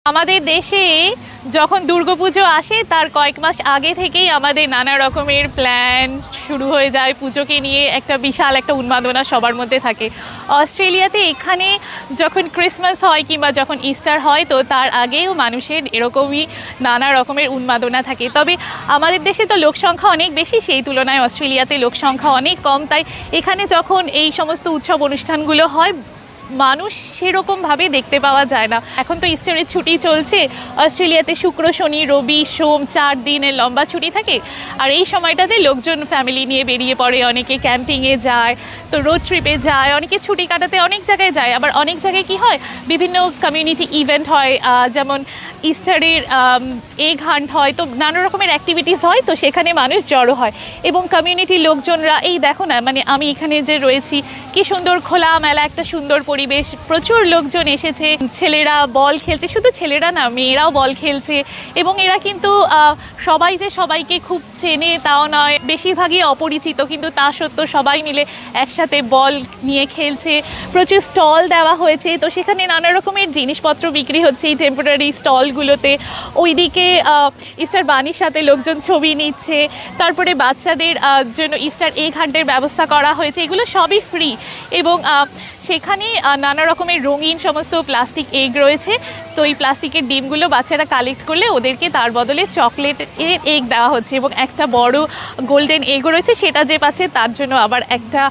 আমাদের দেশে যখন দুর্গাপুজো আসে তার কয়েক মাস আগে থেকেই আমাদের নানা রকমের প্ল্যান শুরু হয়ে যায়। পুজোকে নিয়ে একটা বিশাল একটা উন্মাদনা সবার মধ্যে থাকে। অস্ট্রেলিয়াতে এখানে যখন ক্রিসমাস হয় কিংবা যখন ইস্টার হয়, তো তার আগেও মানুষের এরকমই নানা রকমের উন্মাদনা থাকে। তবে আমাদের দেশে তো লোকসংখ্যা অনেক বেশি, সেই তুলনায় অস্ট্রেলিয়াতে লোকসংখ্যা অনেক কম। তাই এখানে যখন এই সমস্ত উৎসব অনুষ্ঠানগুলো হয়, মানুষ সেরকমভাবে দেখতে পাওয়া যায় না। এখন তো ইস্টারের ছুটি চলছে অস্ট্রেলিয়াতে, শুক্র শনি রবি সোম 4 দিনের লম্বা ছুটি থাকে। আর এই সময়টাতে লোকজন ফ্যামিলি নিয়ে বেরিয়ে পড়ে, অনেকে ক্যাম্পিংয়ে যায়, তো রোড ট্রিপে যায়, অনেকে ছুটি কাটাতে অনেক জায়গায় যায়। আবার অনেক জায়গায় কি হয়, বিভিন্ন কমিউনিটি ইভেন্ট হয়, যেমন ইস্টারের এগ হান্ট হয়, তো নানা রকমের অ্যাক্টিভিটিস হয়, তো সেখানে মানুষ জড়ো হয়। এবং কমিউনিটির লোকজনরা, এই দেখো না, মানে আমি এখানে যে রয়েছি, কি সুন্দর খোলামেলা একটা সুন্দর পরিবেশ, প্রচুর লোকজন এসেছে, ছেলেরা বল খেলছে, শুধু ছেলেরা না মেয়েরাও বল খেলছে। এবং এরা কিন্তু সবাই যে সবাইকে খুব চেনে তাও নয়, বেশিরভাগই অপরিচিত, কিন্তু তা সত্ত্বেও সবাই মিলে একসাথে বল নিয়ে খেলছে। প্রচুর স্টল দেওয়া হয়েছে, তো সেখানে নানা রকমের জিনিসপত্র বিক্রি হচ্ছে এই টেম্পোরারি স্টলগুলোতে। ওইদিকে ইস্টার বানির সাথে লোকজন ছবি নিচ্ছে। তারপরে বাচ্চাদের জন্য ইস্টার এগ হান্টের ব্যবস্থা করা হয়েছে, এগুলো সবই ফ্রি। এবং সেখানে নানা রকমের রঙিন সমস্ত প্লাস্টিক এগ রয়েছে, তো এই প্লাস্টিকের ডিমগুলো বাচ্চারা কালেক্ট করলে ওদেরকে তার বদলে চকলেটের এগ দেওয়া হচ্ছে। এবং একটা বড় গোল্ডেন এগও রয়েছে, সেটা যে পাচ্ছে তার জন্য আবার একটা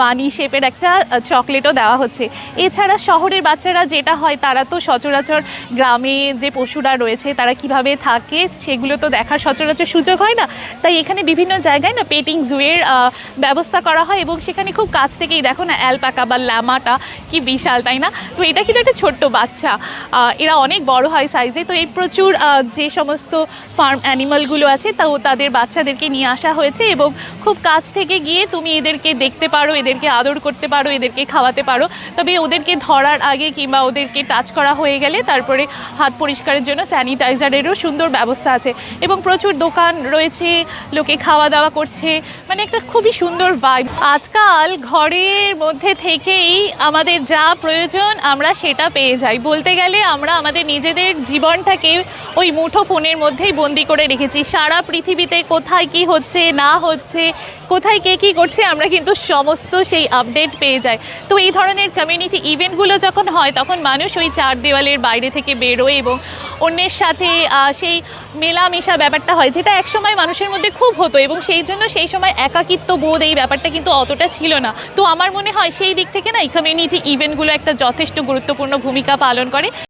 বানি শেপের একটা চকলেটও দেওয়া হচ্ছে। এছাড়া শহরের বাচ্চারা যেটা হয়, তারা তো সচরাচর গ্রামে যে পশুরা রয়েছে তারা কিভাবে থাকে সেগুলো তো দেখার সচরাচর সুযোগ হয় না। তাই এখানে বিভিন্ন জায়গায় না পেটিং জুয়ের ব্যবস্থা করা হয়, এবং সেখানে খুব কাছ থেকেই দেখো না অ্যালপাকা বা ল্যামাটা কি বিশাল, তাই না? তো এটা কিন্তু একটা ছোট্ট বাচ্চা, এরা অনেক বড় হয় সাইজে। তো এই প্রচুর যে সমস্ত ফার্ম অ্যানিমালগুলো আছে তাও তাদের বাচ্চাদেরকে নিয়ে আসা হয়েছে, এবং খুব কাছ থেকে গিয়ে তুমি এদেরকে দেখতে পারো, এদেরকে আদর করতে পারো, এদেরকে খাওয়াতে পারো। তবে ওদেরকে ধরার আগে কিংবা ওদেরকে টাচ করা হয়ে গেলে তারপরে হাত পরিষ্কারের জন্য স্যানিটাইজারেরও সুন্দর ব্যবস্থা আছে। এবং প্রচুর দোকান রয়েছে, লোকে খাওয়া দাওয়া করছে, মানে একটা খুবই সুন্দর ভাইব। আজকাল ঘরের মধ্যে থেকেই আমাদের যা প্রয়োজন আমরা সেটা পেয়ে যাই। বলতে গেলে আমরা আমাদের নিজেদের জীবনটাকে ওই মুঠো ফোনের মধ্যেই বন্দি করে রেখেছি। সারা পৃথিবীতে কোথায় কি হচ্ছে না হচ্ছে, কোথায় কে কী করছে, আমরা কিন্তু সমস্ত সেই আপডেট পেয়ে যাই। তো এই ধরনের কমিউনিটি ইভেন্টগুলো যখন হয়, তখন মানুষ ওই 4 দেওয়ালের বাইরে থেকে বেরোয় এবং অন্যের সাথে সেই মেলামেশা ব্যাপারটা হয়, যেটা একসময় মানুষের মধ্যে খুব হতো। এবং সেই জন্য সেই সময় একাকিত্ব বোধ এই ব্যাপারটা কিন্তু অতটা ছিল না। তো আমার মনে হয় সেই দিক থেকে না এই কমিউনিটি ইভেন্টগুলো একটা যথেষ্ট গুরুত্বপূর্ণ ভূমিকা পালন করে।